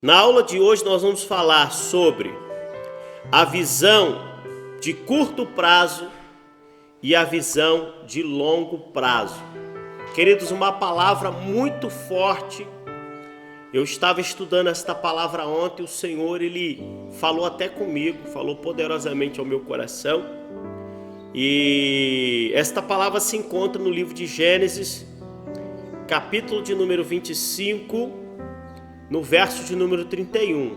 Na aula de hoje nós vamos falar sobre a visão de curto prazo e a visão de longo prazo. Queridos, uma palavra muito forte. Eu estava estudando esta palavra ontem, o Senhor, Ele falou até comigo, falou poderosamente ao meu coração. E esta palavra se encontra no livro de Gênesis, capítulo de número 25, no verso de número 31.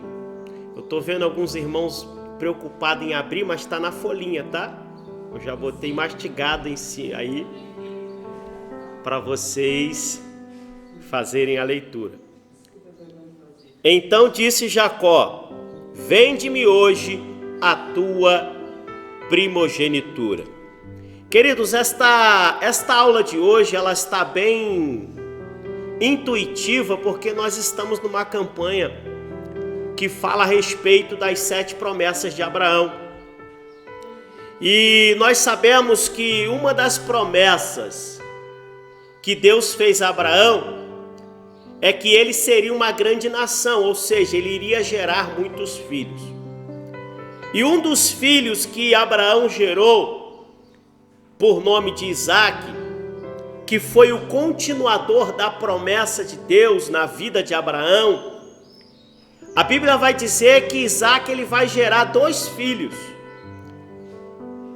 Eu estou vendo alguns irmãos preocupados em abrir, mas está na folhinha, tá? Eu já botei mastigado em si aí para vocês fazerem a leitura. Então disse Jacó: vende-me hoje a tua primogenitura. Queridos, esta aula de hoje ela está bem intuitiva, porque nós estamos numa campanha que fala a respeito das 7 promessas de Abraão. E nós sabemos que uma das promessas que Deus fez a Abraão é que ele seria uma grande nação, ou seja, ele iria gerar muitos filhos. E um dos filhos que Abraão gerou, por nome de Isaque, que foi o continuador da promessa de Deus na vida de Abraão, a Bíblia vai dizer que Isaque ele vai gerar 2 filhos.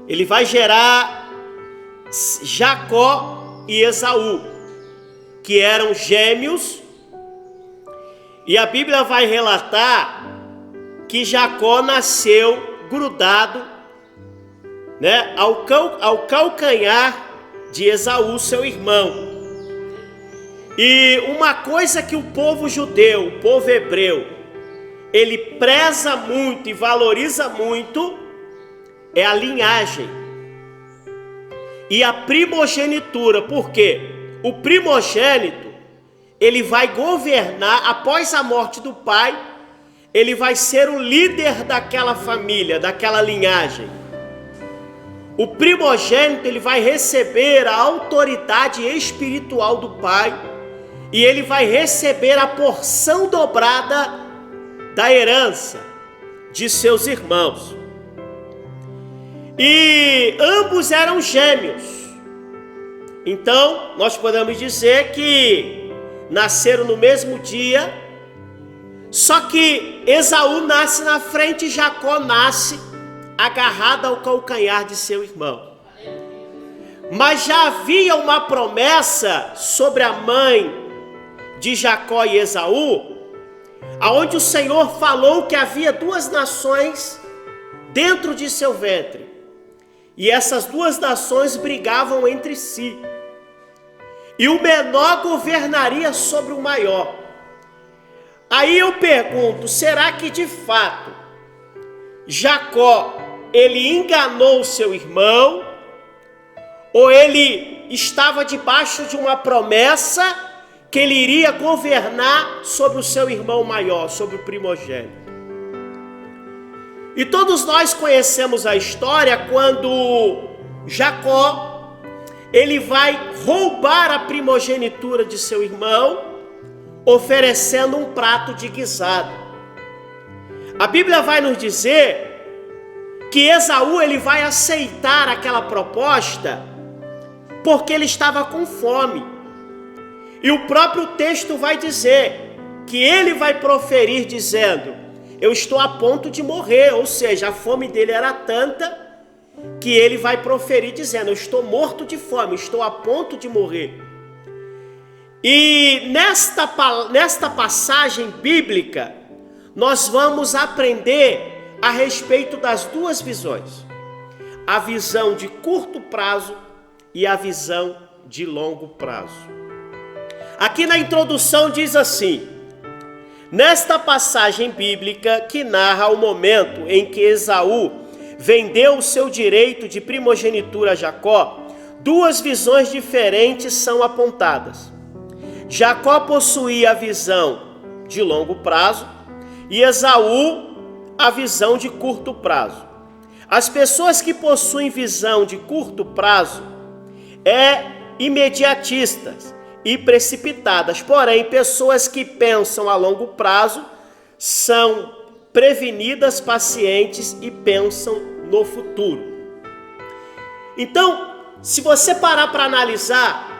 Ele vai gerar Jacó e Esaú, que eram gêmeos. E a Bíblia vai relatar que Jacó nasceu grudado, ao calcanhar de Esaú, seu irmão. E uma coisa que o povo judeu, o povo hebreu, ele preza muito e valoriza muito é a linhagem e a primogenitura. Por quê? O primogênito, ele vai governar após a morte do pai, ele vai ser o líder daquela família, daquela linhagem. O primogênito, ele vai receber a autoridade espiritual do pai e ele vai receber a porção dobrada da herança de seus irmãos. E ambos eram gêmeos. Então, nós podemos dizer que nasceram no mesmo dia, só que Esaú nasce na frente e Jacó nasce agarrado ao calcanhar de seu irmão. Mas já havia uma promessa sobre a mãe de Jacó e Esaú, aonde o Senhor falou que havia 2 nações dentro de seu ventre, e essas 2 nações brigavam entre si, e o menor governaria sobre o maior. Aí eu pergunto, será que de fato Jacó ele enganou seu irmão, ou ele estava debaixo de uma promessa que ele iria governar sobre o seu irmão maior, sobre o primogênito? E todos nós conhecemos a história quando Jacó ele vai roubar a primogenitura de seu irmão, oferecendo um prato de guisado. A Bíblia vai nos dizer que Esaú ele vai aceitar aquela proposta porque ele estava com fome. E o próprio texto vai dizer que ele vai proferir dizendo: eu estou a ponto de morrer. Ou seja, a fome dele era tanta que ele vai proferir dizendo: eu estou morto de fome, estou a ponto de morrer. E nesta passagem bíblica nós vamos aprender a respeito das 2 visões, a visão de curto prazo e a visão de longo prazo. Aqui na introdução diz assim: nesta passagem bíblica que narra o momento em que Esaú vendeu o seu direito de primogenitura a Jacó, 2 visões diferentes são apontadas. Jacó possuía a visão de longo prazo e Esaú a visão de curto prazo. As pessoas que possuem visão de curto prazo imediatistas e precipitadas, porém pessoas que pensam a longo prazo são prevenidas, pacientes e pensam no futuro. Então, se você parar para analisar,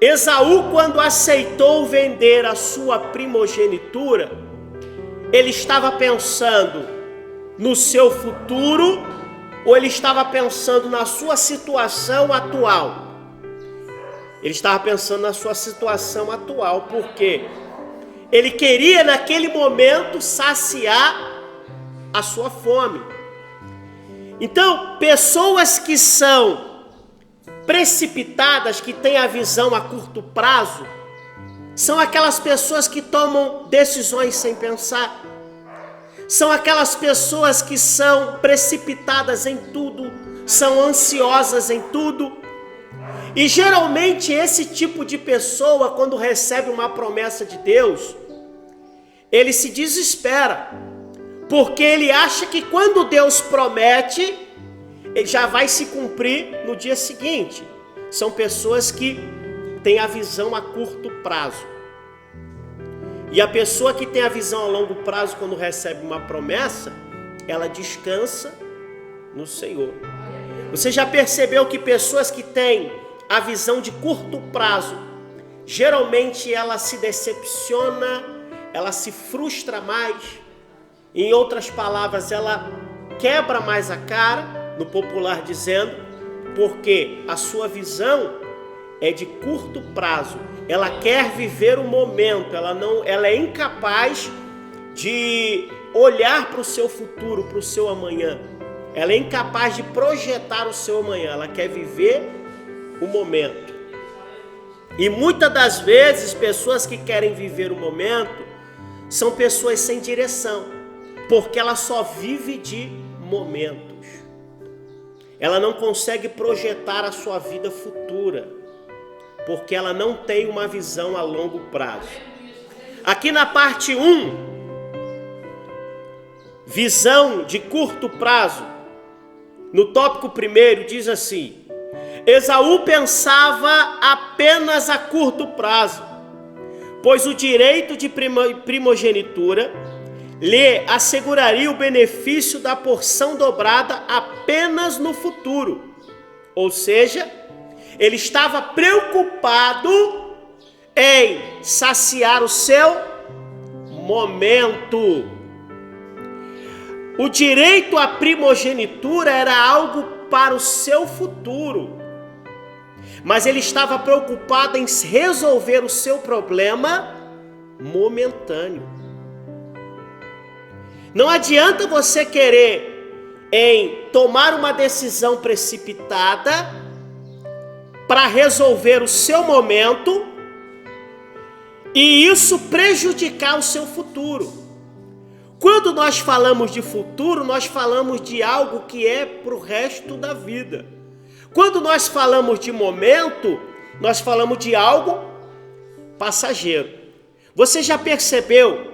Esaú, quando aceitou vender a sua primogenitura, ele estava pensando no seu futuro ou ele estava pensando na sua situação atual? Ele estava pensando na sua situação atual, porque ele queria naquele momento saciar a sua fome. Então, pessoas que são precipitadas, que têm a visão a curto prazo, são aquelas pessoas que tomam decisões sem pensar. São aquelas pessoas que são precipitadas em tudo, são ansiosas em tudo. E geralmente esse tipo de pessoa, quando recebe uma promessa de Deus, ele se desespera, porque ele acha que quando Deus promete, ele já vai se cumprir no dia seguinte. São pessoas que têm a visão a curto prazo. E a pessoa que tem a visão a longo prazo, quando recebe uma promessa, ela descansa no Senhor. Você já percebeu que pessoas que têm a visão de curto prazo, geralmente ela se decepciona, ela se frustra mais, em outras palavras, ela quebra mais a cara, no popular dizendo, porque a sua visão é de curto prazo. Ela quer viver o momento, ela é incapaz de olhar para o seu futuro, para o seu amanhã. Ela é incapaz de projetar o seu amanhã, ela quer viver o momento. E muitas das vezes, pessoas que querem viver o momento são pessoas sem direção, porque ela só vive de momentos. Ela não consegue projetar a sua vida futura, porque ela não tem uma visão a longo prazo. Aqui na parte 1, visão de curto prazo, no tópico 1 diz assim: Esaú pensava apenas a curto prazo, pois o direito de primogenitura lhe asseguraria o benefício da porção dobrada apenas no futuro. Ou seja, ele estava preocupado em saciar o seu momento. O direito à primogenitura era algo para o seu futuro, mas ele estava preocupado em resolver o seu problema momentâneo. Não adianta você querer em tomar uma decisão precipitada para resolver o seu momento e isso prejudicar o seu futuro. Quando nós falamos de futuro, nós falamos de algo que é para o resto da vida. Quando nós falamos de momento, nós falamos de algo passageiro. Você já percebeu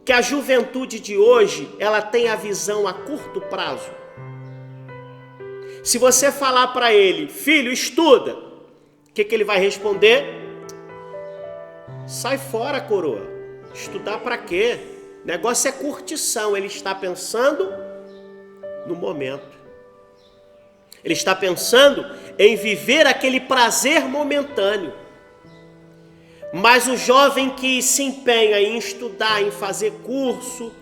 que a juventude de hoje, ela tem a visão a curto prazo? Se você falar para ele, filho, estuda, o que ele vai responder? Sai fora, coroa. Estudar para quê? Negócio é curtição. Ele está pensando no momento. Ele está pensando em viver aquele prazer momentâneo. Mas o jovem que se empenha em estudar, em fazer curso,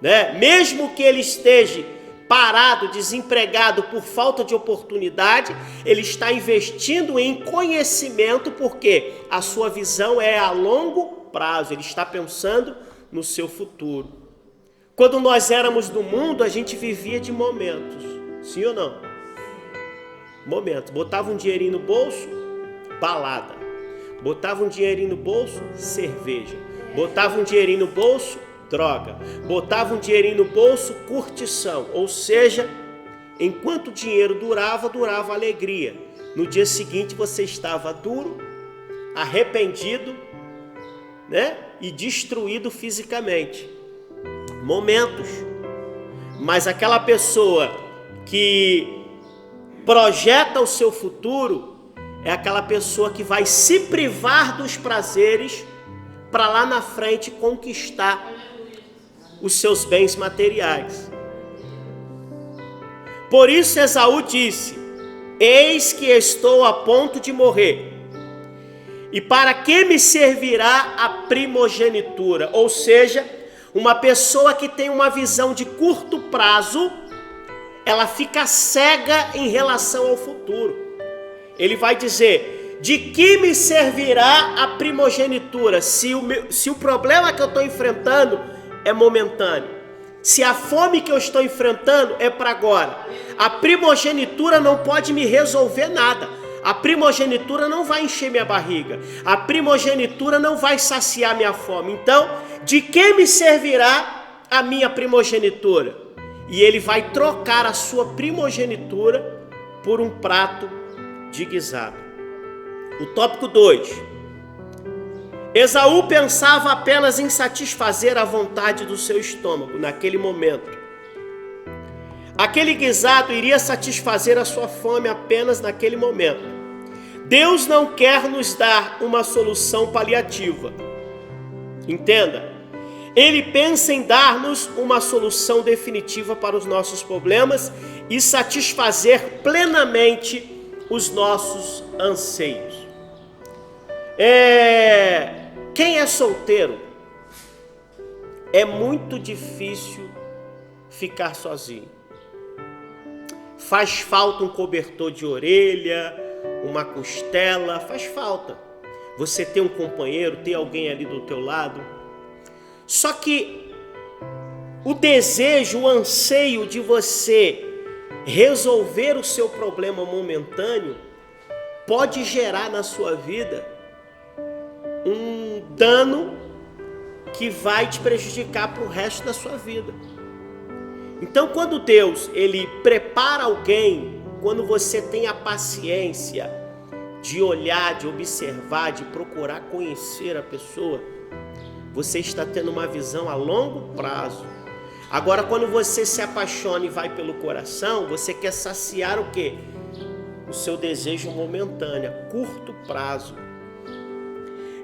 né, mesmo que ele esteja parado, desempregado por falta de oportunidade, ele está investindo em conhecimento, porque a sua visão é a longo prazo, ele está pensando no seu futuro. Quando nós éramos do mundo, a gente vivia de momentos, sim ou não? Momentos, botava um dinheirinho no bolso, balada. Botava um dinheirinho no bolso, cerveja. Botava um dinheirinho no bolso, droga. Botava um dinheirinho no bolso, curtição. Ou seja, enquanto o dinheiro durava, durava a alegria. No dia seguinte você estava duro, arrependido, né? E destruído fisicamente. Momentos. Mas aquela pessoa que projeta o seu futuro é aquela pessoa que vai se privar dos prazeres para lá na frente conquistar os seus bens materiais. Por isso Esaú disse: eis que estou a ponto de morrer, e para que me servirá a primogenitura? Ou seja, uma pessoa que tem uma visão de curto prazo, ela fica cega em relação ao futuro. Ele vai dizer: de que me servirá a primogenitura se o problema que eu estou enfrentando é momentâneo? Se a fome que eu estou enfrentando é para agora, a primogenitura não pode me resolver nada. A primogenitura não vai encher minha barriga. A primogenitura não vai saciar minha fome. Então, de que me servirá a minha primogenitura? E ele vai trocar a sua primogenitura por um prato de guisado. O tópico 2. Esaú pensava apenas em satisfazer a vontade do seu estômago naquele momento. Aquele guisado iria satisfazer a sua fome apenas naquele momento. Deus não quer nos dar uma solução paliativa. Entenda, Ele pensa em dar-nos uma solução definitiva para os nossos problemas e satisfazer plenamente os nossos anseios. Quem é solteiro, é muito difícil ficar sozinho. Faz falta um cobertor de orelha, uma costela, faz falta. Você ter um companheiro, ter alguém ali do teu lado. Só que o desejo, o anseio de você resolver o seu problema momentâneo pode gerar na sua vida um dano que vai te prejudicar para o resto da sua vida. Então, quando Deus ele prepara alguém, quando você tem a paciência de olhar, de observar, de procurar conhecer a pessoa, você está tendo uma visão a longo prazo. Agora, quando você se apaixona e vai pelo coração, você quer saciar o quê? O seu desejo momentâneo, a curto prazo.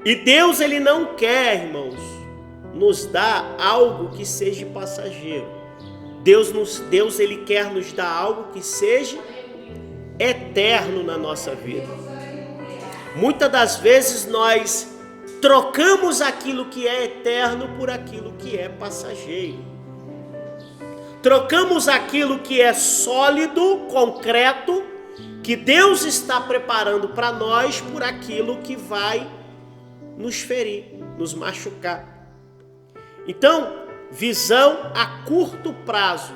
E Deus ele não quer, irmãos, nos dar algo que seja passageiro. Deus ele quer nos dar algo que seja eterno na nossa vida. Muitas das vezes nós trocamos aquilo que é eterno por aquilo que é passageiro. Trocamos aquilo que é sólido, concreto, que Deus está preparando para nós por aquilo que vai nos ferir, nos machucar. Então, visão a curto prazo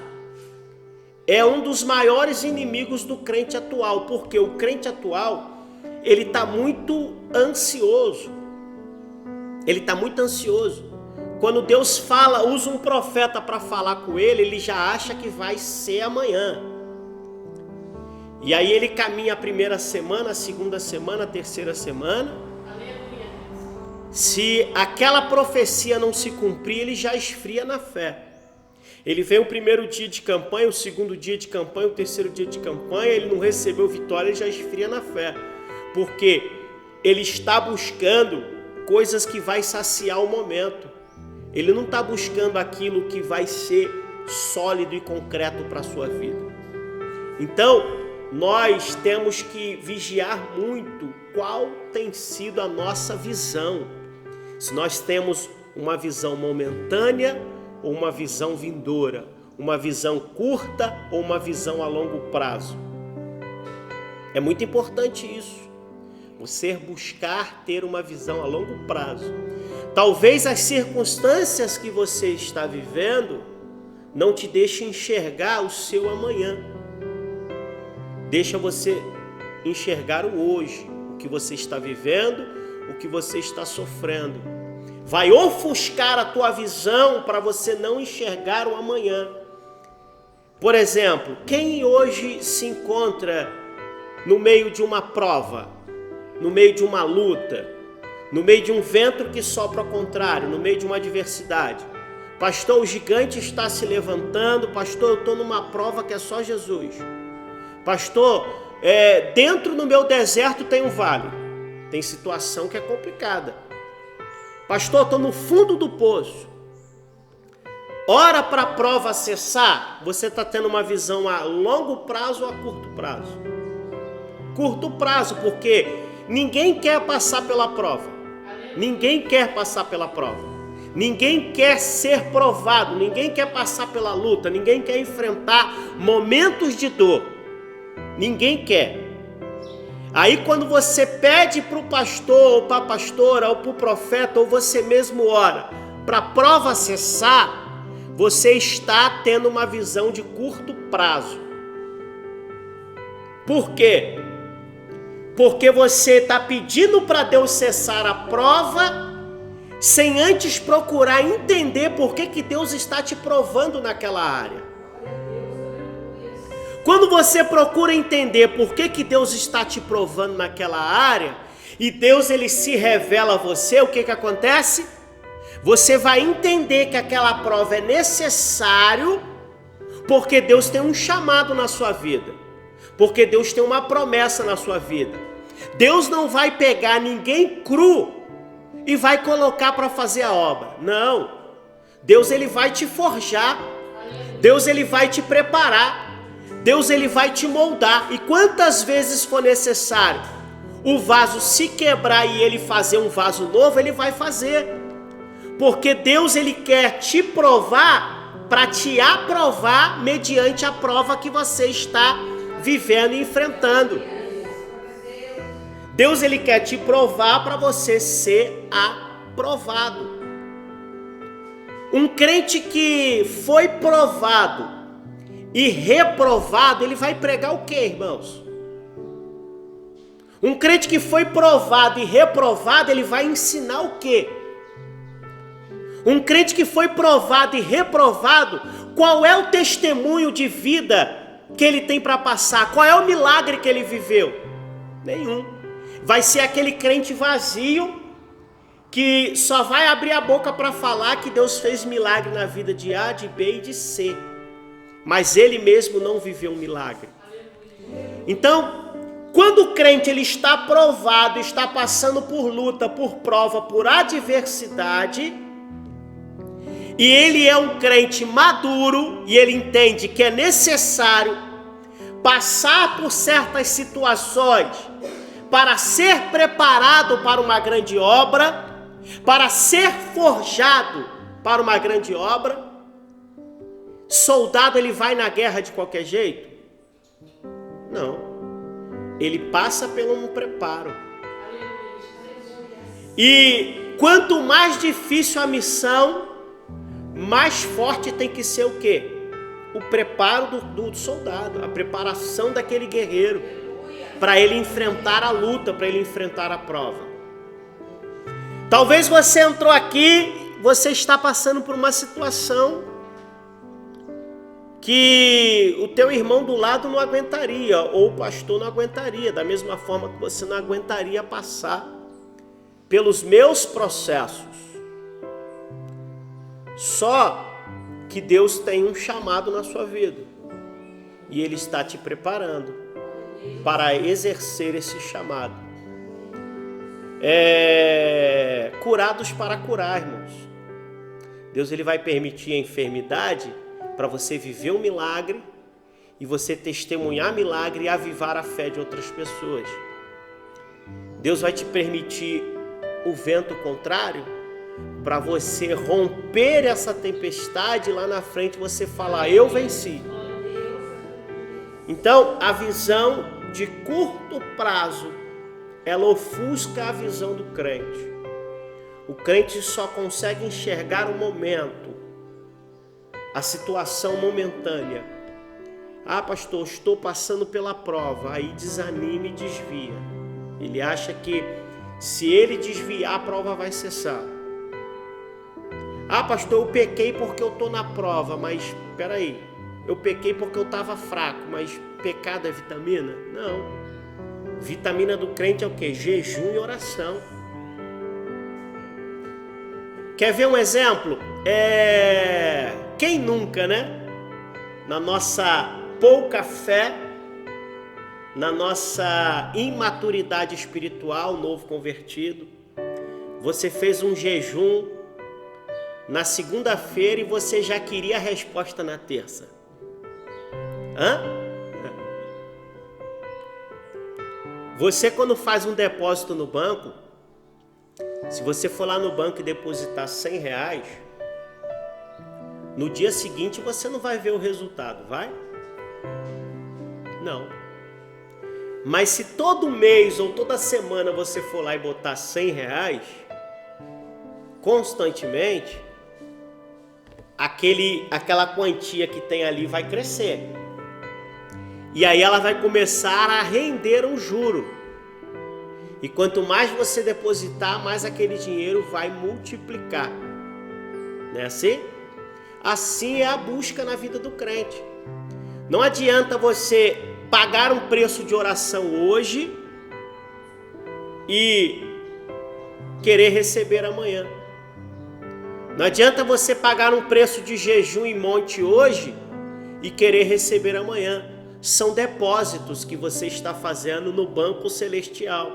é um dos maiores inimigos do crente atual, porque o crente atual, ele está muito ansioso. Ele está muito ansioso. Quando Deus fala, usa um profeta para falar com ele, ele já acha que vai ser amanhã. E aí ele caminha a primeira semana, a segunda semana, a terceira semana. Se aquela profecia não se cumprir, ele já esfria na fé. Ele vem o primeiro dia de campanha, o segundo dia de campanha, o terceiro dia de campanha, ele não recebeu vitória, ele já esfria na fé. Porque ele está buscando coisas que vai saciar o momento. Ele não está buscando aquilo que vai ser sólido e concreto para a sua vida. Então, nós temos que vigiar muito qual tem sido a nossa visão. Se nós temos uma visão momentânea ou uma visão vindoura, uma visão curta ou uma visão a longo prazo. É muito importante isso. Você buscar ter uma visão a longo prazo. Talvez as circunstâncias que você está vivendo não te deixem enxergar o seu amanhã. Deixa você enxergar o hoje, o que você está vivendo, o que você está sofrendo. Vai ofuscar a tua visão para você não enxergar o amanhã. Por exemplo, quem hoje se encontra no meio de uma prova, no meio de uma luta, no meio de um vento que sopra ao contrário, no meio de uma adversidade? Pastor, o gigante está se levantando. Pastor, eu estou numa prova que é só Jesus. Pastor, dentro do meu deserto tem um vale. Tem situação que é complicada. Pastor, estou no fundo do poço. Ora para a prova cessar. Você está tendo uma visão a longo prazo ou a curto prazo? Curto prazo, porque ninguém quer passar pela prova. Ninguém quer passar pela prova. Ninguém quer ser provado. Ninguém quer passar pela luta. Ninguém quer enfrentar momentos de dor. Ninguém quer. Aí quando você pede para o pastor, ou para a pastora, ou para o profeta, ou você mesmo ora, para a prova cessar, você está tendo uma visão de curto prazo. Por quê? Porque você está pedindo para Deus cessar a prova, sem antes procurar entender por que Deus está te provando naquela área. Quando você procura entender por que Deus está te provando naquela área, e Deus ele se revela a você, o que acontece? Você vai entender que aquela prova é necessário, porque Deus tem um chamado na sua vida, porque Deus tem uma promessa na sua vida. Deus não vai pegar ninguém cru e vai colocar para fazer a obra. Não. Deus ele vai te forjar. Deus ele vai te preparar. Deus ele vai te moldar. E quantas vezes for necessário o vaso se quebrar e ele fazer um vaso novo, ele vai fazer. Porque Deus ele quer te provar para te aprovar mediante a prova que você está vivendo e enfrentando. Deus ele quer te provar para você ser aprovado. Um crente que foi provado e reprovado, ele vai pregar o quê, irmãos? Um crente que foi provado e reprovado, ele vai ensinar o quê? Um crente que foi provado e reprovado, qual é o testemunho de vida que ele tem para passar? Qual é o milagre que ele viveu? Nenhum. Vai ser aquele crente vazio que só vai abrir a boca para falar que Deus fez milagre na vida de A, de B e de C. Mas ele mesmo não viveu um milagre. Então, quando o crente ele está provado, está passando por luta, por prova, por adversidade, e ele é um crente maduro, e ele entende que é necessário passar por certas situações para ser preparado para uma grande obra, para ser forjado para uma grande obra. Soldado ele vai na guerra de qualquer jeito? Não. Ele passa pelo um preparo. E quanto mais difícil a missão, mais forte tem que ser o quê? O preparo do soldado, a preparação daquele guerreiro, para ele enfrentar a luta, para ele enfrentar a prova. Talvez você entrou aqui, você está passando por uma situação que o teu irmão do lado não aguentaria, ou o pastor não aguentaria, da mesma forma que você não aguentaria passar pelos meus processos. Só que Deus tem um chamado na sua vida, e Ele está te preparando para exercer esse chamado. Curados para curar, irmãos. Deus ele vai permitir a enfermidade para você viver um milagre e você testemunhar milagre e avivar a fé de outras pessoas. Deus vai te permitir o vento contrário para você romper essa tempestade e lá na frente você falar: eu venci. Então, a visão de curto prazo, ela ofusca a visão do crente. O crente só consegue enxergar o momento, a situação momentânea. Ah, pastor, estou passando pela prova. Aí desanima e desvia. Ele acha que se ele desviar, a prova vai cessar. Ah, pastor, eu pequei porque eu estou na prova. Mas, espera aí, eu pequei porque eu estava fraco. Mas pecado é vitamina? Não. Vitamina do crente é o quê? Jejum e oração. Quer ver um exemplo? Quem nunca, né? Na nossa pouca fé, na nossa imaturidade espiritual, novo convertido, você fez um jejum na segunda-feira e você já queria a resposta na terça? Hã? Você, quando faz um depósito no banco, se você for lá no banco e depositar R$100, no dia seguinte você não vai ver o resultado, vai? Não. Mas se todo mês ou toda semana você for lá e botar R$100, constantemente, aquela quantia que tem ali vai crescer. E aí ela vai começar a render um juro. E quanto mais você depositar, mais aquele dinheiro vai multiplicar. Não é assim? Assim é a busca na vida do crente. Não adianta você pagar um preço de oração hoje e querer receber amanhã. Não adianta você pagar um preço de jejum em monte hoje e querer receber amanhã. São depósitos que você está fazendo no banco celestial.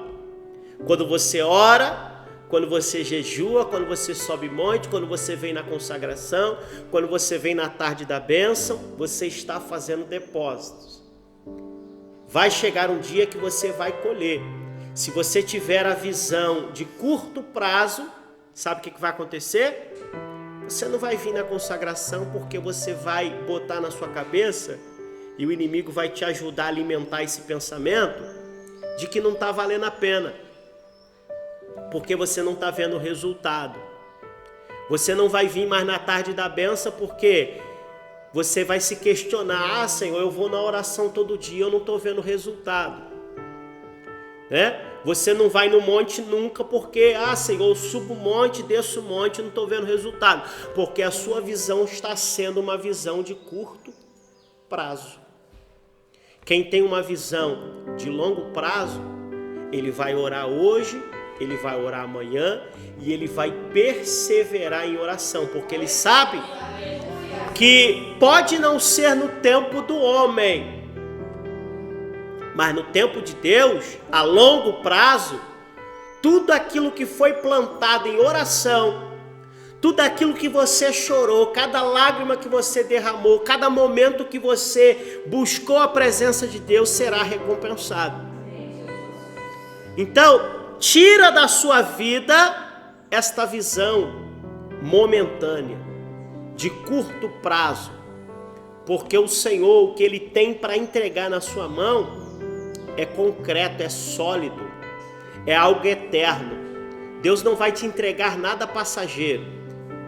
Quando você ora, quando você jejua, quando você sobe monte, quando você vem na consagração, quando você vem na tarde da bênção, você está fazendo depósitos. Vai chegar um dia que você vai colher. Se você tiver a visão de curto prazo, sabe o que vai acontecer? Você não vai vir na consagração porque você vai botar na sua cabeça e o inimigo vai te ajudar a alimentar esse pensamento de que não está valendo a pena. Porque você não está vendo o resultado. Você não vai vir mais na tarde da bênção porque você vai se questionar: Senhor, eu vou na oração todo dia, eu não estou vendo o resultado. Né? Você não vai no monte nunca porque, Senhor, eu subo o monte, desço o monte, não estou vendo o resultado. Porque a sua visão está sendo uma visão de curto prazo. Quem tem uma visão de longo prazo, ele vai orar hoje, ele vai orar amanhã e ele vai perseverar em oração, porque ele sabe que pode não ser no tempo do homem, mas no tempo de Deus, a longo prazo, tudo aquilo que foi plantado em oração, tudo aquilo que você chorou, cada lágrima que você derramou, cada momento que você buscou a presença de Deus será recompensado. Então, tira da sua vida esta visão momentânea, de curto prazo, porque o Senhor, o que Ele tem para entregar na sua mão, é concreto, é sólido, é algo eterno. Deus não vai te entregar nada passageiro,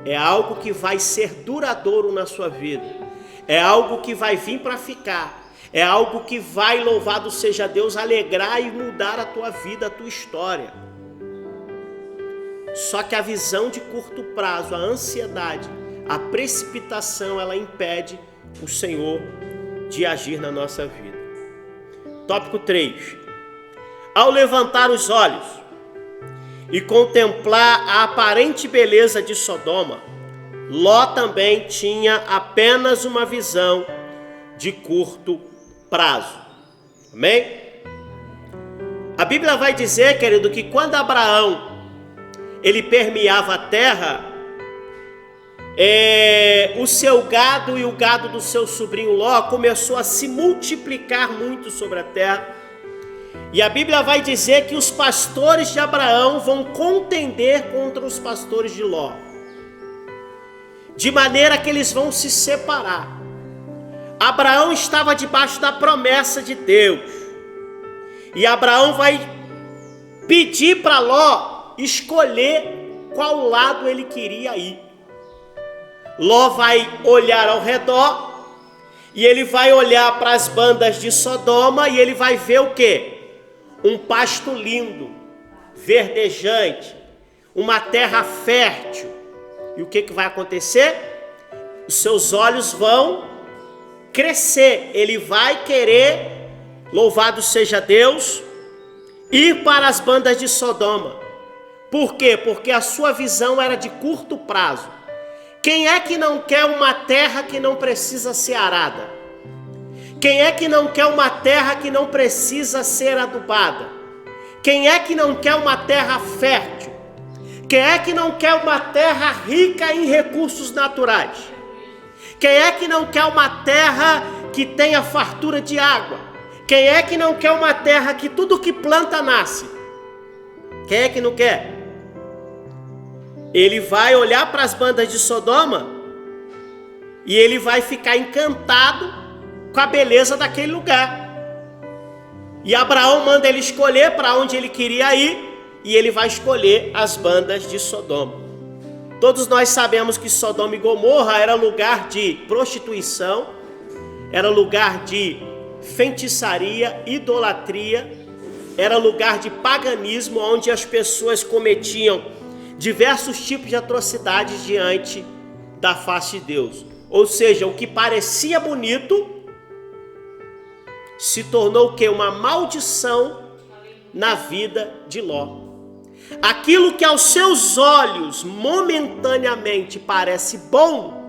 é algo que vai ser duradouro na sua vida, é algo que vai vir para ficar, é algo que vai, louvado seja Deus, alegrar e mudar a tua vida, a tua história. Só que a visão de curto prazo, a ansiedade, a precipitação, ela impede o Senhor de agir na nossa vida. Tópico 3. Ao levantar os olhos e contemplar a aparente beleza de Sodoma, Ló também tinha apenas uma visão de curto prazo. Amém? A Bíblia vai dizer, querido, que quando Abraão ele permeava a terra, o seu gado e o gado do seu sobrinho Ló começou a se multiplicar muito sobre a terra. E a Bíblia vai dizer que os pastores de Abraão vão contender contra os pastores de Ló, de maneira que eles vão se separar. Abraão estava debaixo da promessa de Deus, e Abraão vai pedir para Ló escolher qual lado ele queria ir. Ló vai olhar ao redor e ele vai olhar para as bandas de Sodoma e ele vai ver o quê? Um pasto lindo, verdejante, uma terra fértil. E o que vai acontecer? Os seus olhos vão crescer, ele vai querer, louvado seja Deus, ir para as bandas de Sodoma. Por quê? Porque a sua visão era de curto prazo. Quem é que não quer uma terra que não precisa ser arada? Quem é que não quer uma terra que não precisa ser adubada? Quem é que não quer uma terra fértil? Quem é que não quer uma terra rica em recursos naturais? Quem é que não quer uma terra que tenha fartura de água? Quem é que não quer uma terra que tudo que planta nasce? Quem é que não quer? Ele vai olhar para as bandas de Sodoma e ele vai ficar encantado com a beleza daquele lugar. E Abraão manda ele escolher para onde ele queria ir, e ele vai escolher as bandas de Sodoma. Todos nós sabemos que Sodoma e Gomorra era lugar de prostituição, era lugar de feitiçaria, idolatria, era lugar de paganismo, onde as pessoas cometiam diversos tipos de atrocidades diante da face de Deus. Ou seja, o que parecia bonito se tornou o quê? Uma maldição na vida de Ló. Aquilo que aos seus olhos momentaneamente parece bom,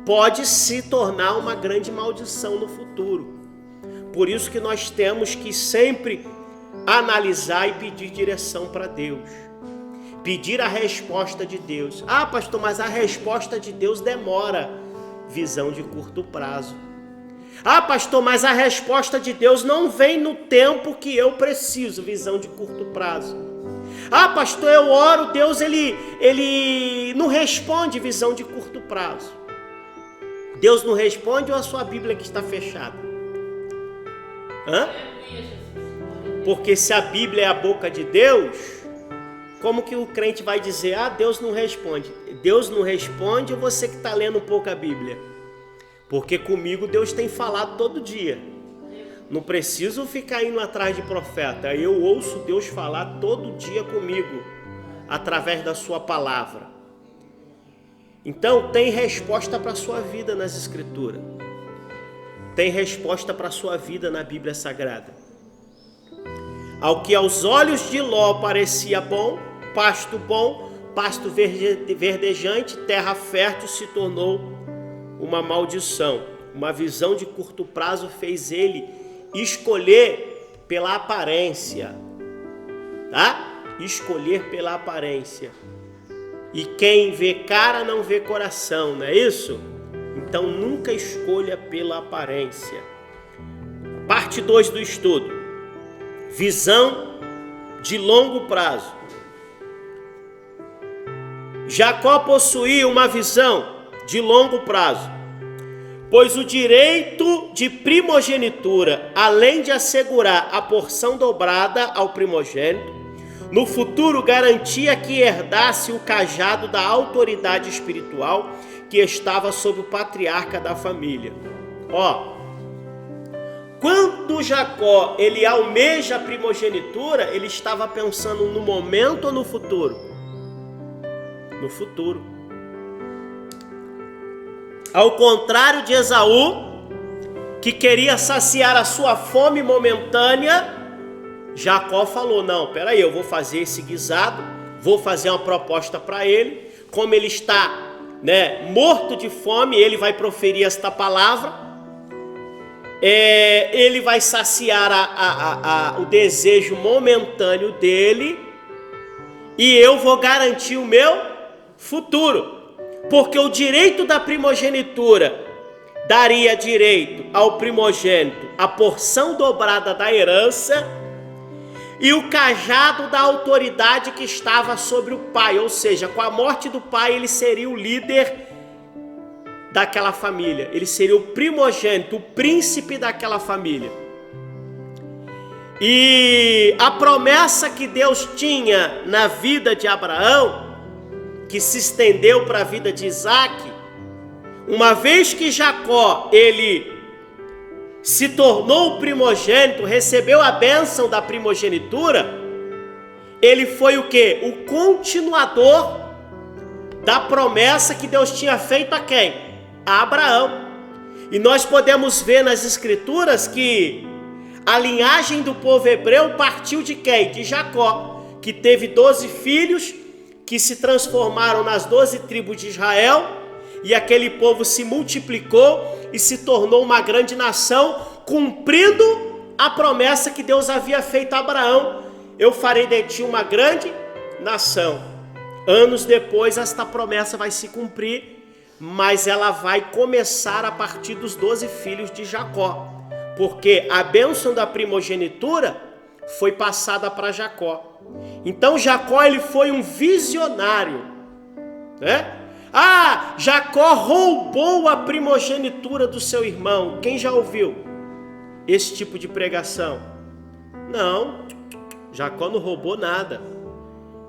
pode se tornar uma grande maldição no futuro. Por isso que nós temos que sempre analisar e pedir direção para Deus. Pedir a resposta de Deus. Ah, pastor, mas a resposta de Deus demora. Visão de curto prazo. Ah, pastor, mas a resposta de Deus não vem no tempo que eu preciso. Visão de curto prazo. Ah, pastor, eu oro, Deus ele não responde. Visão de curto prazo. Deus não responde ou a sua Bíblia que está fechada? Hã? Porque se a Bíblia é a boca de Deus, como que o crente vai dizer, ah, Deus não responde? Deus não responde ou você que está lendo um pouco a Bíblia? Porque comigo Deus tem falado todo dia. Não preciso ficar indo atrás de profeta. Eu ouço Deus falar todo dia comigo, através da sua palavra. Então tem resposta para a sua vida nas Escrituras. Tem resposta para a sua vida na Bíblia Sagrada. Ao que aos olhos de Ló parecia bom, pasto verdejante, terra fértil, se tornou uma maldição. Uma visão de curto prazo fez ele escolher pela aparência, tá? Escolher pela aparência. E quem vê cara não vê coração, não é isso? Então nunca escolha pela aparência. Parte 2 do estudo. Visão de longo prazo. Jacó possuía uma visão de longo prazo, pois o direito de primogenitura, além de assegurar a porção dobrada ao primogênito, no futuro garantia que herdasse o cajado da autoridade espiritual que estava sob o patriarca da família. Quando Jacó ele almeja a primogenitura, ele estava pensando no momento ou no futuro? No futuro. Ao contrário de Esaú, que queria saciar a sua fome momentânea, Jacó falou, não, peraí, eu vou fazer esse guisado, vou fazer uma proposta para ele, como ele está, morto de fome, ele vai proferir esta palavra, ele vai saciar o desejo momentâneo dele, e eu vou garantir o meu futuro, porque o direito da primogenitura daria direito ao primogênito a porção dobrada da herança e o cajado da autoridade que estava sobre o pai, ou seja, com a morte do pai ele seria o líder daquela família, ele seria o primogênito, o príncipe daquela família. E a promessa que Deus tinha na vida de Abraão, que se estendeu para a vida de Isaac, uma vez que Jacó, ele se tornou o primogênito, recebeu a bênção da primogenitura, ele foi o quê? O continuador da promessa que Deus tinha feito a quem? A Abraão. E nós podemos ver nas Escrituras que a linhagem do povo hebreu partiu de quem? De Jacó, que teve 12 filhos, que se transformaram nas 12 tribos de Israel, e aquele povo se multiplicou e se tornou uma grande nação, cumprindo a promessa que Deus havia feito a Abraão. Eu farei de ti uma grande nação. Anos depois, esta promessa vai se cumprir, mas ela vai começar a partir dos 12 filhos de Jacó, porque a bênção da primogenitura foi passada para Jacó. Então Jacó, ele foi um visionário, né? Jacó roubou a primogenitura do seu irmão. Quem já ouviu esse tipo de pregação? Não, Jacó não roubou nada.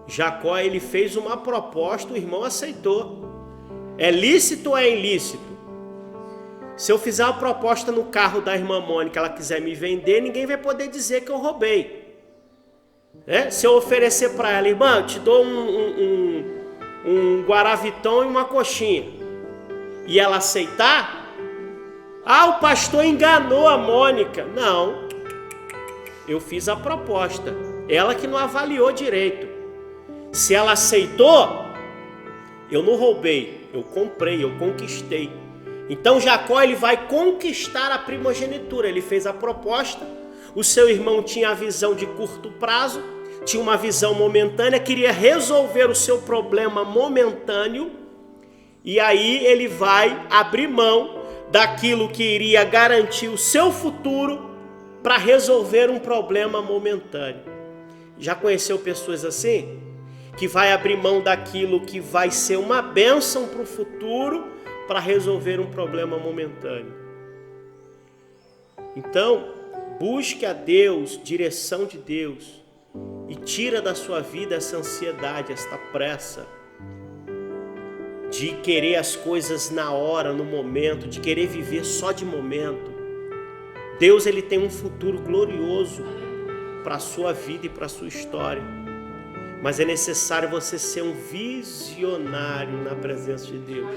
Jacó, ele fez uma proposta, o irmão aceitou. É lícito ou é ilícito? Se eu fizer uma proposta no carro da irmã Mônica, ela quiser me vender, ninguém vai poder dizer que eu roubei. Se eu oferecer para ela, irmã, eu te dou um guaraviton e uma coxinha, e ela aceitar, o pastor enganou a Mônica. Não, eu fiz a proposta, ela que não avaliou direito. Se ela aceitou, eu não roubei, eu comprei, eu conquistei. Então Jacó, ele vai conquistar a primogenitura. Ele fez a proposta, o seu irmão tinha a visão de curto prazo, tinha uma visão momentânea, queria resolver o seu problema momentâneo, e aí ele vai abrir mão daquilo que iria garantir o seu futuro para resolver um problema momentâneo. Já conheceu pessoas assim? Que vai abrir mão daquilo que vai ser uma bênção para o futuro para resolver um problema momentâneo. Então, busque a Deus, direção de Deus, e tira da sua vida essa ansiedade, esta pressa de querer as coisas na hora, no momento, de querer viver só de momento. Deus, ele tem um futuro glorioso para a sua vida e para a sua história, mas é necessário você ser um visionário na presença de Deus.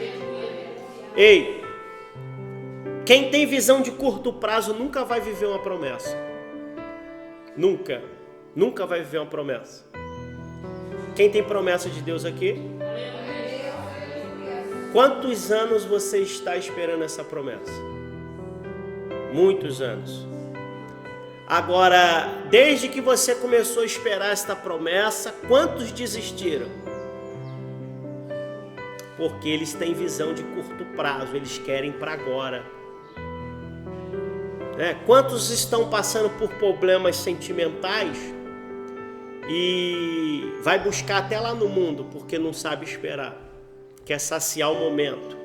Ei, quem tem visão de curto prazo nunca vai viver uma promessa. Nunca vai viver uma promessa. Quem tem promessa de Deus aqui? Quantos anos você está esperando essa promessa? Muitos anos. Agora, desde que você começou a esperar esta promessa, quantos desistiram? Porque eles têm visão de curto prazo, eles querem para agora. Quantos estão passando por problemas sentimentais e vai buscar até lá no mundo porque não sabe esperar, quer saciar o momento?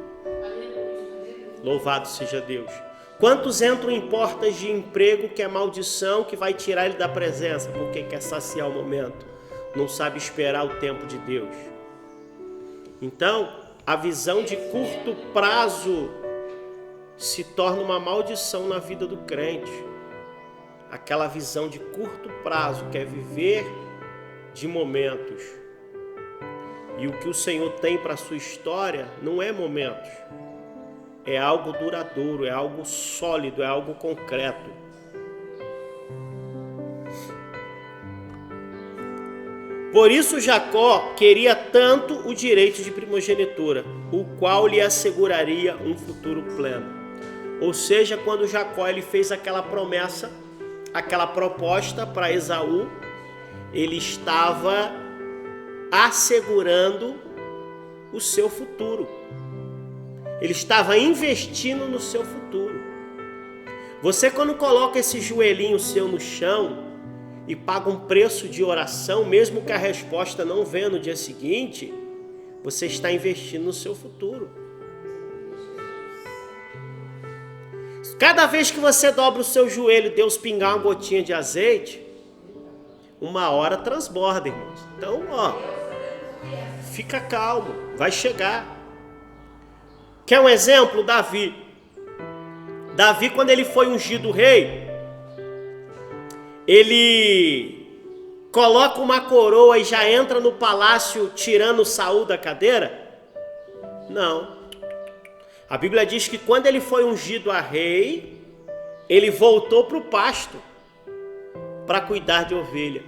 Louvado seja Deus. Quantos entram em portas de emprego que é maldição, que vai tirar ele da presença porque quer saciar o momento, não sabe esperar o tempo de Deus? Então, a visão de curto prazo se torna uma maldição na vida do crente. Aquela visão de curto prazo, que é viver de momentos. E o que o Senhor tem para a sua história não é momentos. É algo duradouro, é algo sólido, é algo concreto. Por isso Jacó queria tanto o direito de primogenitura, o qual lhe asseguraria um futuro pleno. Ou seja, quando Jacó ele fez aquela promessa, aquela proposta para Esaú, ele estava assegurando o seu futuro. Ele estava investindo no seu futuro. Você, quando coloca esse joelhinho seu no chão e paga um preço de oração, mesmo que a resposta não venha no dia seguinte, você está investindo no seu futuro. Cada vez que você dobra o seu joelho e Deus pingar uma gotinha de azeite, uma hora transborda, irmãos. Então, fica calmo, vai chegar. Quer um exemplo? Davi. Davi, quando ele foi ungido rei, ele coloca uma coroa e já entra no palácio tirando Saul da cadeira? Não. A Bíblia diz que quando ele foi ungido a rei, ele voltou para o pasto para cuidar de ovelha.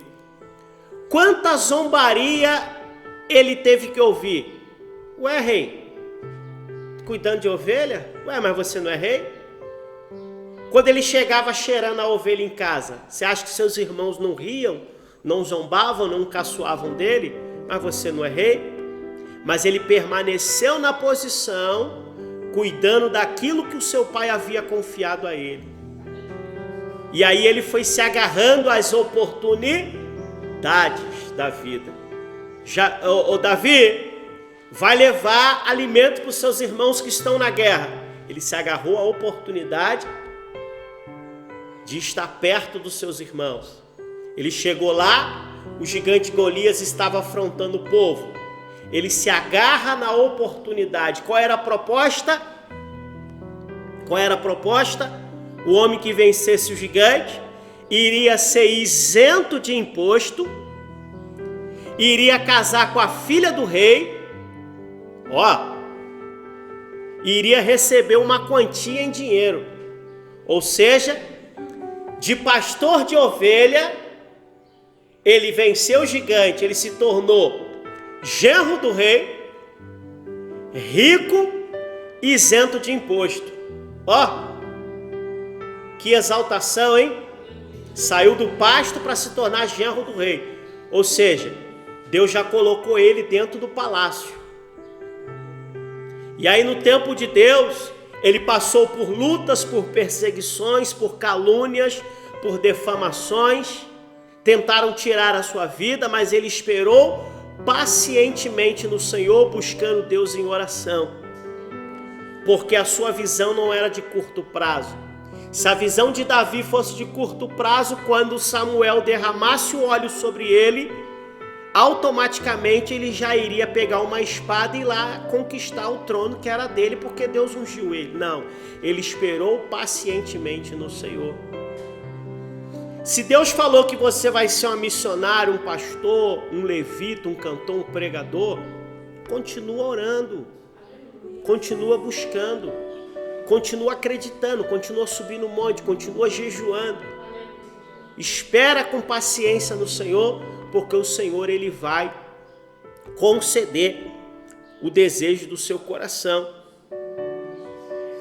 Quanta zombaria ele teve que ouvir? Ué, rei, cuidando de ovelha? Ué, mas você não é rei? Quando ele chegava cheirando a ovelha em casa, você acha que seus irmãos não riam, não zombavam, não caçoavam dele? mas você não é rei. Mas ele permaneceu na posição, cuidando daquilo que o seu pai havia confiado a ele. E aí ele foi se agarrando às oportunidades da vida. Davi vai levar alimento para os seus irmãos que estão na guerra. Ele se agarrou à oportunidade de estar perto dos seus irmãos. Ele chegou lá, o gigante Golias estava afrontando o povo. Ele se agarra na oportunidade. Qual era a proposta? O homem que vencesse o gigante iria ser isento de imposto, iria casar com a filha do rei, iria receber uma quantia em dinheiro. Ou seja, de pastor de ovelha, ele venceu o gigante, ele se tornou genro do rei, rico, isento de imposto. Que exaltação, hein? Saiu do pasto para se tornar genro do rei. Ou seja, Deus já colocou ele dentro do palácio. E aí no tempo de Deus, ele passou por lutas, por perseguições, por calúnias, por defamações. Tentaram tirar a sua vida, mas ele esperou pacientemente no Senhor, buscando Deus em oração, porque a sua visão não era de curto prazo. Se a visão de Davi fosse de curto prazo, quando Samuel derramasse o óleo sobre ele, automaticamente ele já iria pegar uma espada e ir lá conquistar o trono que era dele, porque Deus ungiu ele. Não, ele esperou pacientemente no Senhor. Se Deus falou que você vai ser uma missionária, um pastor, um levita, um cantor, um pregador, continua orando, continua buscando, continua acreditando, continua subindo o monte, continua jejuando. Espera com paciência no Senhor, porque o Senhor ele vai conceder o desejo do seu coração.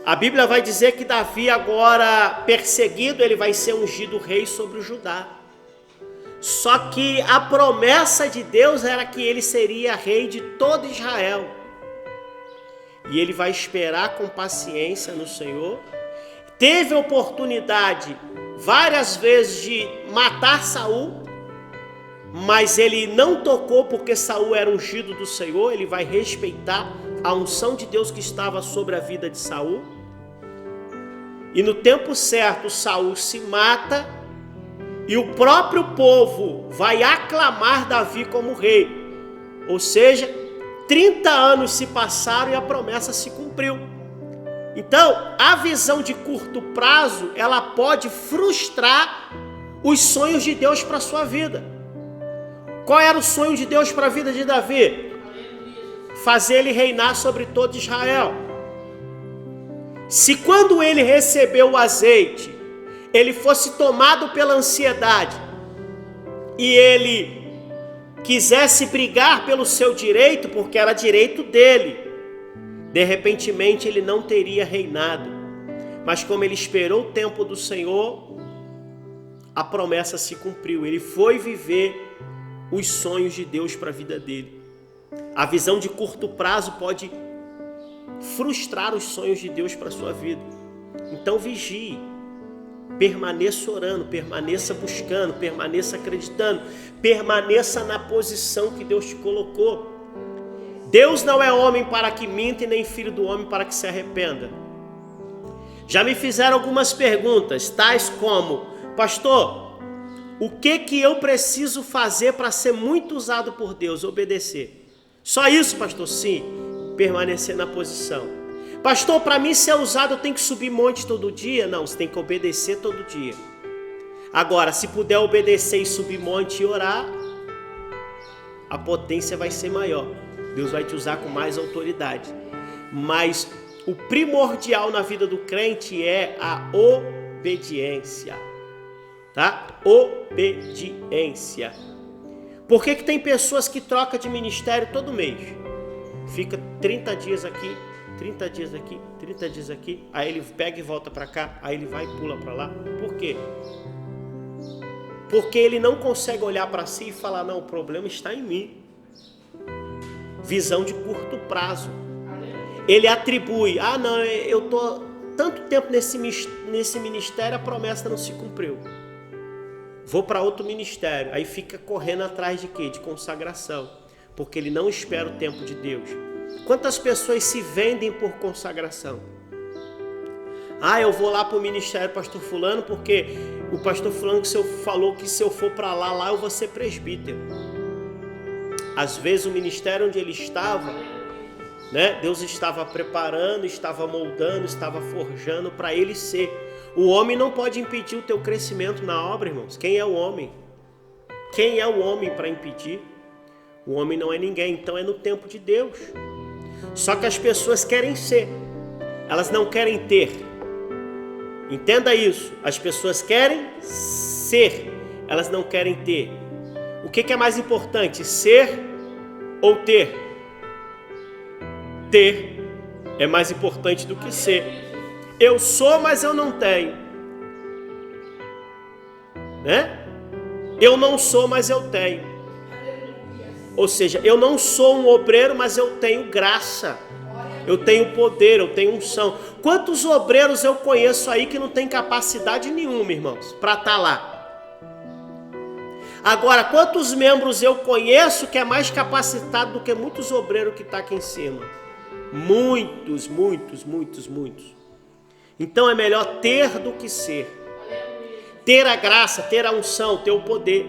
A Bíblia vai dizer que Davi, agora perseguido, ele vai ser ungido rei sobre o Judá. Só que a promessa de Deus era que ele seria rei de todo Israel. E ele vai esperar com paciência no Senhor. Teve a oportunidade várias vezes de matar Saul, mas ele não tocou, porque Saul era ungido do Senhor. Ele vai respeitar a unção de Deus que estava sobre a vida de Saul. E no tempo certo, Saul se mata e o próprio povo vai aclamar Davi como rei. Ou seja, 30 anos se passaram e a promessa se cumpriu. Então, a visão de curto prazo, ela pode frustrar os sonhos de Deus para a sua vida. Qual era o sonho de Deus para a vida de Davi? Fazer ele reinar sobre todo Israel. Se quando ele recebeu o azeite, ele fosse tomado pela ansiedade e ele quisesse brigar pelo seu direito, porque era direito dele, de repentemente ele não teria reinado. Mas como ele esperou o tempo do Senhor, a promessa se cumpriu. Ele foi viver os sonhos de Deus para a vida dele. A visão de curto prazo pode frustrar os sonhos de Deus para a sua vida. Então vigie, permaneça orando, permaneça buscando, permaneça acreditando, permaneça na posição que Deus te colocou. Deus não é homem para que minta e nem filho do homem para que se arrependa. Já me fizeram algumas perguntas, tais como: pastor, o que eu preciso fazer para ser muito usado por Deus? Obedecer. Só isso, pastor? Sim, permanecer na posição. Pastor, para mim ser usado eu tenho que subir monte todo dia? Não, você tem que obedecer todo dia. Agora, se puder obedecer e subir monte e orar, a potência vai ser maior. Deus vai te usar com mais autoridade. Mas o primordial na vida do crente é a obediência. Tá? Obediência. Por que tem pessoas que trocam de ministério todo mês? Fica 30 dias aqui, 30 dias aqui, 30 dias aqui, aí ele pega e volta para cá, aí ele vai e pula para lá. Por quê? Porque ele não consegue olhar para si e falar: não, o problema está em mim. Visão de curto prazo. Ele atribui, não, eu estou tanto tempo nesse ministério, a promessa não se cumpriu. Vou para outro ministério. Aí fica correndo atrás de quê? De consagração. Porque ele não espera o tempo de Deus. Quantas pessoas se vendem por consagração? Eu vou lá para o ministério pastor fulano, porque o pastor fulano que falou que se eu for para lá eu vou ser presbítero. Às vezes o ministério onde ele estava, né, Deus estava preparando, estava moldando, estava forjando para ele ser. O homem não pode impedir o teu crescimento na obra, irmãos. Quem é o homem? Quem é o homem para impedir? O homem não é ninguém, então é no tempo de Deus. Só que as pessoas querem ser, elas não querem ter. Entenda isso, as pessoas querem ser, elas não querem ter. O que é mais importante, ser ou ter? Ter é mais importante do que ser. Eu sou, mas eu não tenho, né? Eu não sou, mas eu tenho. Ou seja, eu não sou um obreiro, mas eu tenho graça. Eu tenho poder, eu tenho unção. Quantos obreiros eu conheço aí que não tem capacidade nenhuma, irmãos, para estar lá? Agora, quantos membros eu conheço que é mais capacitado do que muitos obreiros que estão aqui em cima? Muitos, muitos, muitos, muitos. Então é melhor ter do que ser. Ter a graça, ter a unção, ter o poder.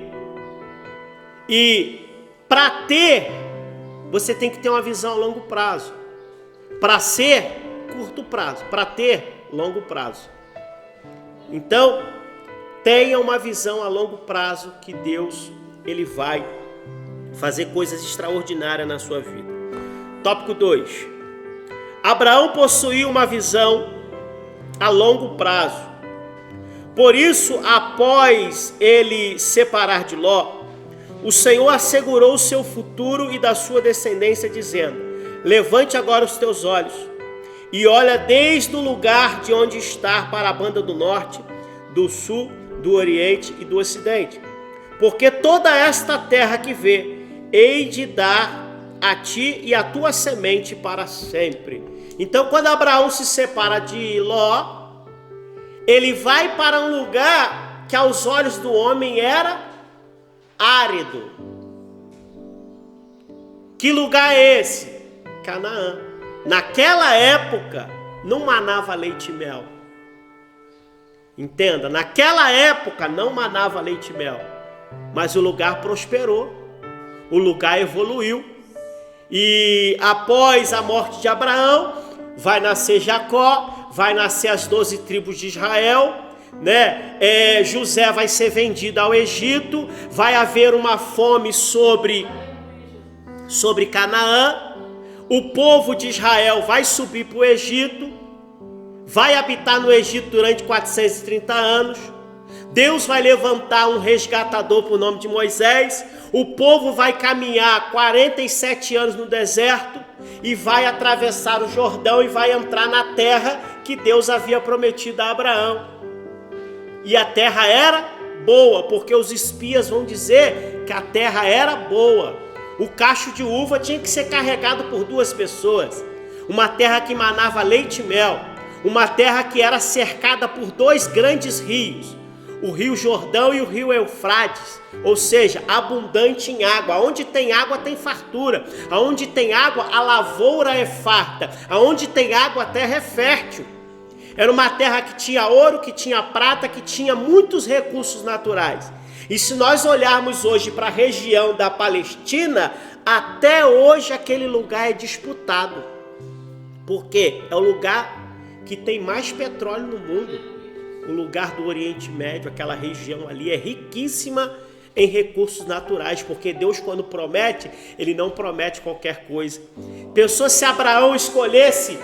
E para ter, você tem que ter uma visão a longo prazo. Para ser, curto prazo. Para ter, longo prazo. Então, tenha uma visão a longo prazo que Deus, Ele vai fazer coisas extraordinárias na sua vida. Tópico 2. Abraão possuía uma visão a longo prazo. Por isso, após ele separar de Ló, o Senhor assegurou o seu futuro e da sua descendência, dizendo: levante agora os teus olhos e olha desde o lugar de onde está para a banda do norte, do sul, do oriente e do ocidente. Porque toda esta terra que vê, hei de dar a ti e a tua semente para sempre. Então, quando Abraão se separa de Ló, ele vai para um lugar que aos olhos do homem era árido. Que lugar é esse? Canaã. Naquela época não manava leite e mel. Entenda, naquela época não manava leite e mel. Mas o lugar prosperou, o lugar evoluiu. E após a morte de Abraão, vai nascer Jacó, vai nascer as 12 tribos de Israel, né? José vai ser vendido ao Egito, vai haver uma fome sobre Canaã. O povo de Israel vai subir para o Egito, vai habitar no Egito durante 430 anos. Deus vai levantar um resgatador por nome de Moisés. O povo vai caminhar 47 anos no deserto e vai atravessar o Jordão e vai entrar na terra que Deus havia prometido a Abraão. E a terra era boa, porque os espias vão dizer que a terra era boa. O cacho de uva tinha que ser carregado por 2 pessoas. Uma terra que manava leite e mel. Uma terra que era cercada por 2 grandes rios. O rio Jordão e o rio Eufrates. Ou seja, abundante em água. Onde tem água tem fartura. Aonde tem água a lavoura é farta. Aonde tem água a terra é fértil. Era uma terra que tinha ouro, que tinha prata, que tinha muitos recursos naturais. E se nós olharmos hoje para a região da Palestina, até hoje aquele lugar é disputado. Porque é o lugar que tem mais petróleo no mundo. O lugar do Oriente Médio, aquela região ali é riquíssima em recursos naturais. Porque Deus, quando promete, Ele não promete qualquer coisa. Pensou se Abraão escolhesse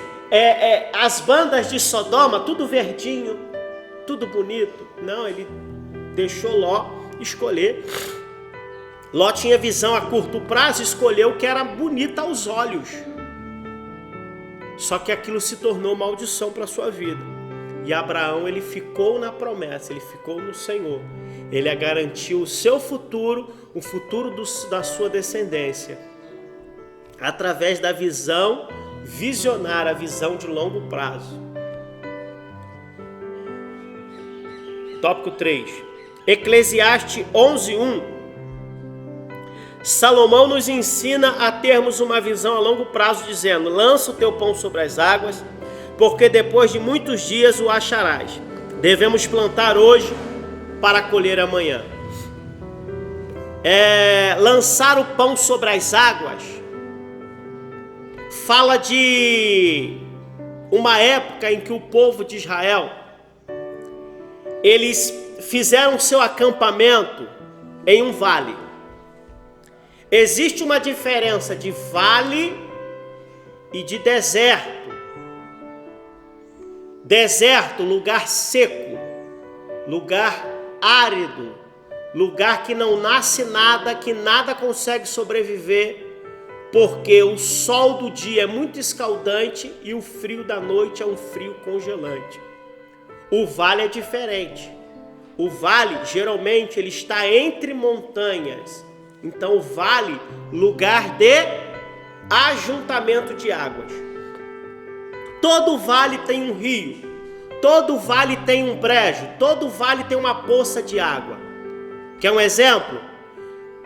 as bandas de Sodoma, tudo verdinho, tudo bonito? Não, ele deixou Ló escolher. Ló tinha visão a curto prazo, escolheu o que era bonito aos olhos. Só que aquilo se tornou maldição para a sua vida. E Abraão, ele ficou na promessa, ele ficou no Senhor. Ele garantiu o seu futuro, o futuro da sua descendência. através da visão visionária, a visão de longo prazo. Tópico 3. Eclesiastes 11:1. Salomão nos ensina a termos uma visão a longo prazo, dizendo: lança o teu pão sobre as águas, porque depois de muitos dias o acharás. Devemos plantar hoje para colher amanhã. Lançar o pão sobre as águas fala de uma época em que o povo de Israel, eles fizeram seu acampamento em um vale. Existe uma diferença de vale e de deserto. Deserto, lugar seco, lugar árido, lugar que não nasce nada, que nada consegue sobreviver, porque o sol do dia é muito escaldante e o frio da noite é um frio congelante. O vale é diferente. O vale, geralmente, ele está entre montanhas. Então, o vale, lugar de ajuntamento de águas. Todo vale tem um rio, todo vale tem um brejo, todo vale tem uma poça de água. Quer um exemplo?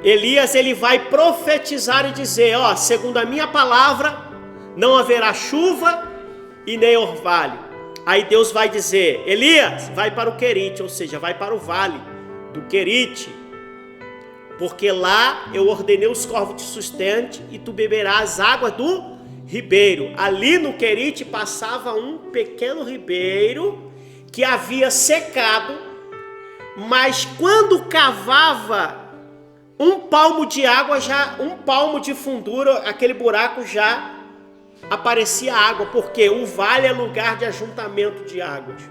Elias, ele vai profetizar e dizer: segundo a minha palavra, não haverá chuva e nem orvalho. Aí Deus vai dizer: Elias, vai para o Querite, ou seja, vai para o vale do Querite, porque lá eu ordenei os corvos te sustente e tu beberás água do ribeiro. Ali no Querite passava um pequeno ribeiro que havia secado, mas quando cavava um palmo de água, já um palmo de fundura, aquele buraco já aparecia água, porque o vale é lugar de ajuntamento de águas.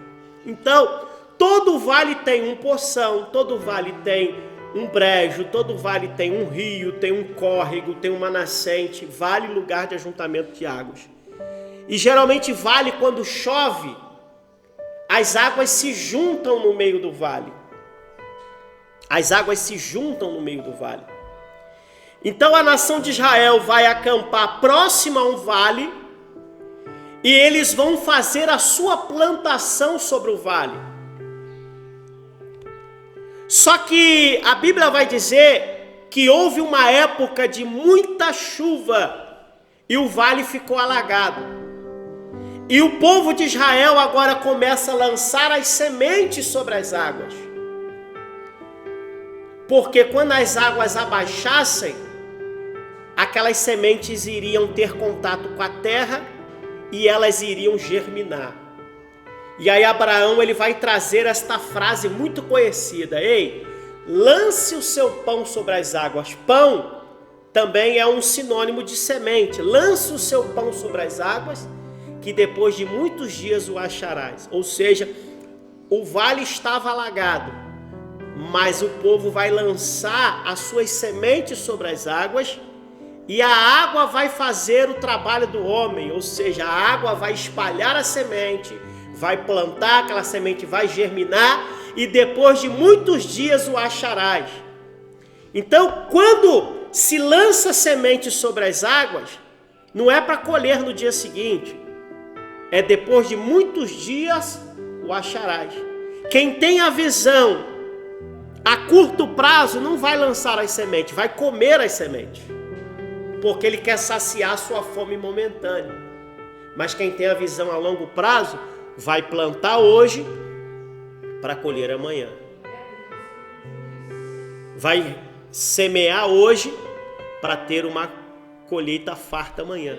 Então, todo vale tem um poção, todo vale tem um brejo, todo vale tem um rio, tem um córrego, tem uma nascente. Vale, lugar de ajuntamento de águas. E geralmente vale, quando chove, as águas se juntam no meio do vale. As águas se juntam no meio do vale. Então a nação de Israel vai acampar próxima a um vale e eles vão fazer a sua plantação sobre o vale. Só que a Bíblia vai dizer que houve uma época de muita chuva e o vale ficou alagado. E o povo de Israel agora começa a lançar as sementes sobre as águas. Porque quando as águas abaixassem, aquelas sementes iriam ter contato com a terra e elas iriam germinar. E aí Abraão, ele vai trazer esta frase muito conhecida: ei, lance o seu pão sobre as águas. Pão também é um sinônimo de semente. Lance o seu pão sobre as águas, que depois de muitos dias o acharás. Ou seja, o vale estava alagado, mas o povo vai lançar as suas sementes sobre as águas e a água vai fazer o trabalho do homem. Ou seja, a água vai espalhar a semente, vai plantar, aquela semente vai germinar e depois de muitos dias o acharás. Então, quando se lança semente sobre as águas, não é para colher no dia seguinte, é depois de muitos dias o acharás. Quem tem a visão a curto prazo não vai lançar as sementes, vai comer as sementes, porque ele quer saciar sua fome momentânea. Mas quem tem a visão a longo prazo vai plantar hoje para colher amanhã. Vai semear hoje para ter uma colheita farta amanhã.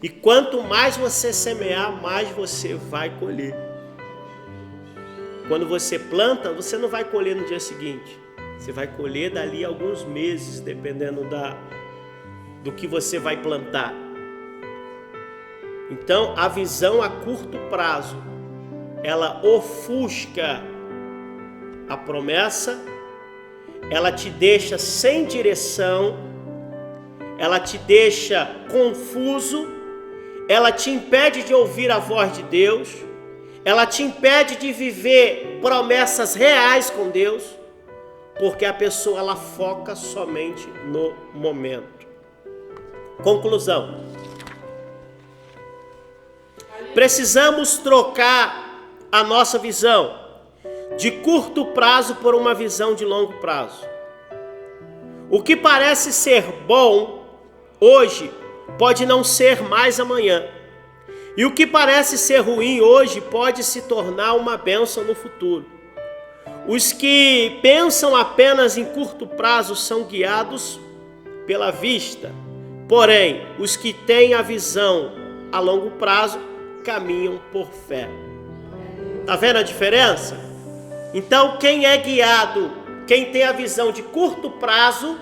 E quanto mais você semear, mais você vai colher. Quando você planta, você não vai colher no dia seguinte. Você vai colher dali a alguns meses, dependendo do que você vai plantar. Então, a visão a curto prazo, ela ofusca a promessa, ela te deixa sem direção, ela te deixa confuso, ela te impede de ouvir a voz de Deus, ela te impede de viver promessas reais com Deus, porque a pessoa ela foca somente no momento. Conclusão. Precisamos trocar a nossa visão de curto prazo por uma visão de longo prazo. O que parece ser bom hoje pode não ser mais amanhã. E o que parece ser ruim hoje pode se tornar uma bênção no futuro. Os que pensam apenas em curto prazo são guiados pela vista. Porém, os que têm a visão a longo prazo caminham por fé. Tá vendo a diferença? Então, quem é guiado, quem tem a visão de curto prazo,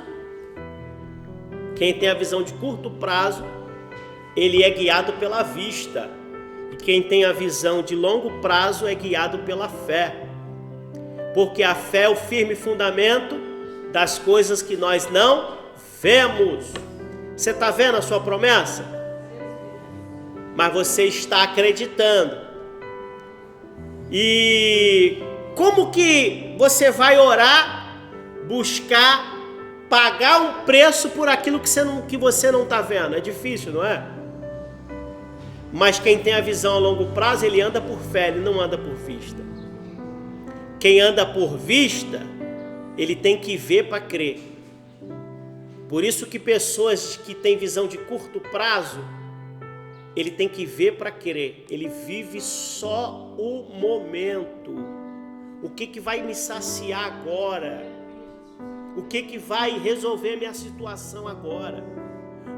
ele é guiado pela vista. E quem tem a visão de longo prazo é guiado pela fé. Porque a fé é o firme fundamento das coisas que nós não vemos. Você está vendo a sua promessa? Mas você está acreditando. E como que você vai orar, buscar, pagar um preço por aquilo que você não está vendo? É difícil, não é? Mas quem tem a visão a longo prazo, ele anda por fé, ele não anda por vista. Quem anda por vista, ele tem que ver para crer. Por isso que pessoas que têm visão de curto prazo, ele tem que ver para crer. Ele vive só o momento. O que vai me saciar agora? O que vai resolver minha situação agora?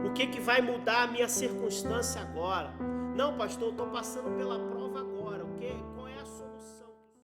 O que vai mudar a minha circunstância agora? Não, pastor, eu estou passando pela prova.